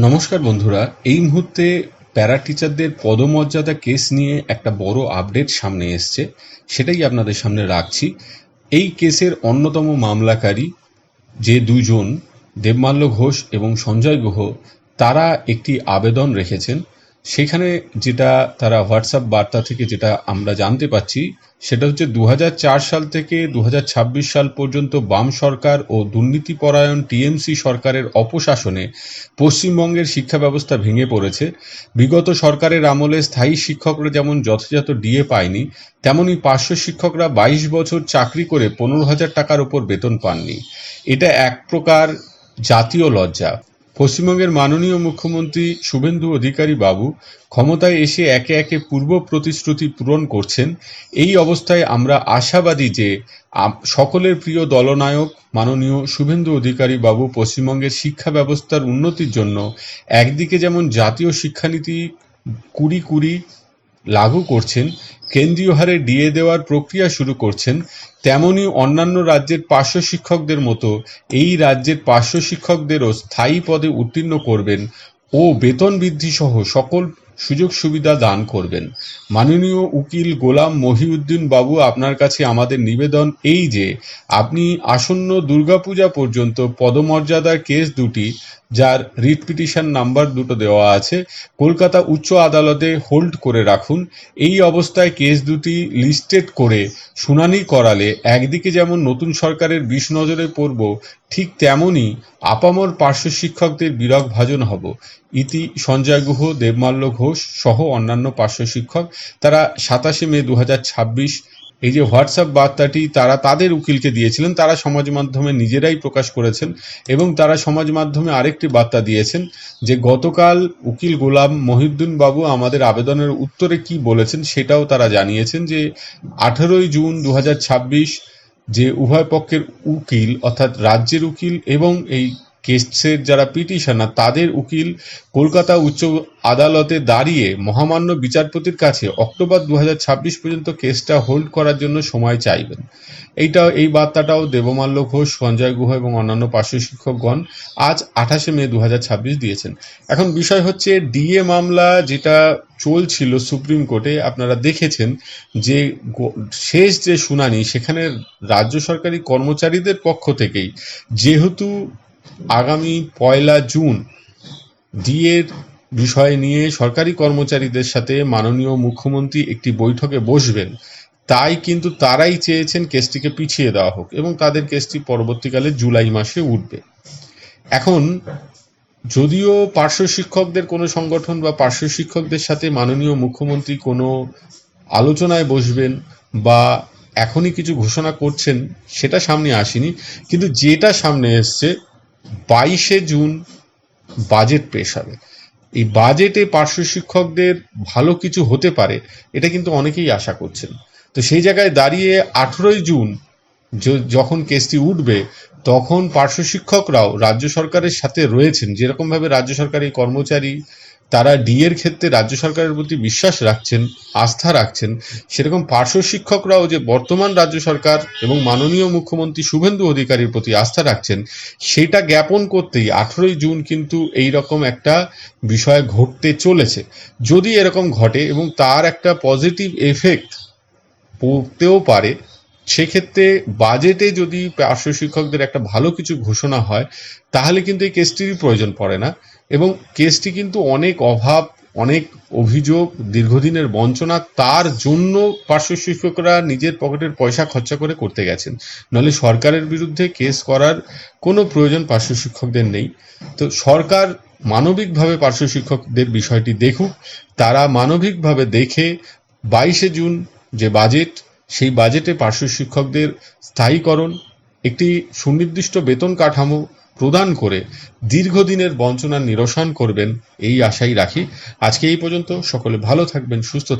নমস্কার বন্ধুরা, এই মুহূর্তে প্যারা টিচারদের পদমর্যাদা কেস নিয়ে একটা বড় আপডেট সামনে এসছে, সেটাই আপনাদের সামনে রাখছি। এই কেসের অন্যতম মামলাকারী যে দুজন, দেবমাল্য ঘোষ এবং সঞ্জয় গুহ, তারা একটি আবেদন রেখেছেন। সেখানে যেটা তারা হোয়াটসঅ্যাপ বার্তা থেকে যেটা আমরা জানতে পাচ্ছি, সেটা হচ্ছে 2004 সাল থেকে 2026 সাল পর্যন্ত বাম সরকার ও দুর্নীতিপরায়ণ টিএমসি সরকারের অপশাসনে পশ্চিমবঙ্গের শিক্ষা ব্যবস্থা ভেঙে পড়েছে। বিগত সরকারের আমলে স্থায়ী শিক্ষকরা যেমন যথাযথ ডিএ পায়নি, তেমনি পার্শ্ব শিক্ষকরা 22 বছর চাকরি করে 15,000 টাকার উপর বেতন পাননি। এটা এক প্রকার জাতীয় লজ্জা। পশ্চিমবঙ্গের মাননীয় মুখ্যমন্ত্রী শুভেন্দু অধিকারী বাবু ক্ষমতায় এসে একে একে পূর্ব প্রতিশ্রুতি পূরণ করছেন। এই অবস্থায় আমরা আশাবাদী যে সকলের প্রিয় দলনায়ক মাননীয় শুভেন্দু অধিকারী বাবু পশ্চিমবঙ্গের শিক্ষা ব্যবস্থার উন্নতির জন্য একদিকে যেমন জাতীয় শিক্ষানীতি 2020 লাগু করছেন, কেন্দ্রীয় হারে ডিএ দেওয়ার প্রক্রিয়া শুরু করছেন, তেমনি অন্যান্য রাজ্যের পার্শ্ব শিক্ষকদের মতো এই রাজ্যের পার্শ্ব শিক্ষকদেরও স্থায়ী পদে উত্তীর্ণ করবেন ও বেতন বৃদ্ধি সহ সকল সুযোগ সুবিধা দান করবেন। মাননীয় উকিল গোলাম মহিউদ্দিন বাবু, আপনার কাছে আমাদের নিবেদন এই যে আপনি আসন্ন দুর্গাপূজা পর্যন্ত পদমর্যাদার কেস দুটি, যার রিট পিটিশন নাম্বার দুটো দেওয়া আছে, কলকাতা উচ্চ আদালতে হোল্ড করে রাখুন। এই অবস্থায় কেস দুটি লিস্টেড করে শুনানি করালে একদিকে যেমন নতুন সরকারের বিষ নজরে পড়ব, ঠিক তেমনি আপামর পার্শ্ব শিক্ষকদের বিরগ ভাজন হব। ইতি সঞ্জয় গুহ, দেবমাল্য ঘোষ সহ অন্যান্য পার্শ্ব শিক্ষক। তারা 27 মে 2026 এই যে হোয়াটসঅ্যাপ বার্তাটি তারা তাদের উকিলকে দিয়েছিলেন, তারা সমাজ মাধ্যমে নিজেরাই প্রকাশ করেছেন এবং তারা সমাজ মাধ্যমে আরেকটি বার্তা দিয়েছেন যে গতকাল উকিল গোলাম মহিউদ্দিন বাবু আমাদের আবেদনের উত্তরে কি বলেছেন সেটাও তারা জানিয়েছেন যে 18 জুন 2026 যে উভয় পক্ষের উকিল, অর্থাৎ রাজ্যের উকিল এবং এই কেসের যারা পিটিশনার তাদের উকিল কলকাতা উচ্চ আদালতে দাঁড়িয়ে মহামান্য বিচারপতির কাছে অক্টোবর 2026 পর্যন্ত কেসটা হোল্ড করার জন্য সময় চাইবেন। এই বার্তাটাও দেবমাল্য ঘোষ, সঞ্জয় গুহ এবং অন্যান্য পার্শ্ব শিক্ষকগণ আজ 28 মে 2026 দিয়েছেন। এখন বিষয় হচ্ছে ডিএ মামলা যেটা চলছিল সুপ্রিম কোর্টে, আপনারা দেখেছেন যে শেষ যে শুনানি, সেখানে রাজ্য সরকারি কর্মচারীদের পক্ষ থেকেই যেহেতু আগামী 1 জুন ডিএর বিষয় নিয়ে সরকারি কর্মচারীদের সাথে মাননীয় মুখ্যমন্ত্রী একটি বৈঠকে বসবেন, তাই কিন্তু তারাই চেয়েছেন কেসটিকে পিছিয়ে দেওয়া হোক এবং তাদের কেসটি পরবর্তীকালে জুলাই মাসে উঠবে। এখন যদিও পার্শ্ব শিক্ষকদের কোনো সংগঠন বা পার্শ্ব শিক্ষকদের সাথে মাননীয় মুখ্যমন্ত্রী কোনো আলোচনায় বসবেন বা এখনই কিছু ঘোষণা করছেন সেটা সামনে আসেনি, কিন্তু যেটা সামনে এসছে 22 জুন বাজেট পেশ হবে। এই বাজেটে পার্শ্ব শিক্ষকদের ভালো কিছু হতে পারে, এটা কিন্তু অনেকেই আশা করছেন। তো সেই জায়গায় দাঁড়িয়ে 18 জুন যখন কেসটি উঠবে, তখন পার্শ্ব শিক্ষকরাও রাজ্য সরকারের সাথে রয়েছেন। যেরকমভাবে রাজ্য সরকারি কর্মচারী তারা ডিএর ক্ষেত্রে রাজ্য সরকারের প্রতি বিশ্বাস রাখছেন, আস্থা রাখছেন, সেরকম পার্শ্ব শিক্ষকরাও যে বর্তমান রাজ্য সরকার এবং মাননীয় মুখ্যমন্ত্রী শুভেন্দু অধিকারীর প্রতি আস্থা রাখছেন, সেটা জ্ঞাপন করতেই 18 জুন কিন্তু এই রকম একটা বিষয় ঘটতে চলেছে। যদি এরকম ঘটে এবং তার একটা পজিটিভ এফেক্ট পড়তেও পারে, সেক্ষেত্রে বাজেটে যদি পার্শ্ব শিক্ষকদের একটা ভালো কিছু ঘোষণা হয়, তাহলে কিন্তু এই কেসটিরই প্রয়োজন পড়ে না এবং কেসটি কিন্তু অনেক অভাব, অনেক অভিযোগ, দীর্ঘদিনের বঞ্চনা, তার জন্য পার্শ্ব শিক্ষকরা নিজের পকেটের পয়সা খরচা করে করতে গেছেন। নাহলে সরকারের বিরুদ্ধে কেস করার কোনো প্রয়োজন পার্শ্ব শিক্ষকদের নেই। তো সরকার মানবিকভাবে পার্শ্ব শিক্ষকদের বিষয়টি দেখুক, তারা মানবিকভাবে দেখে 22 জুন যে বাজেট, সেই বাজেটে পার্শ্ব শিক্ষকদের স্থায়ীকরণ, একটি সুনির্দিষ্ট বেতন কাঠামো প্রদান করে দীর্ঘদিনের বঞ্চনার নিরসন করবেন, এই আশাই রাখি। আজকে এই পর্যন্ত। সকলে ভালো থাকবেন, সুস্থ থাকবেন।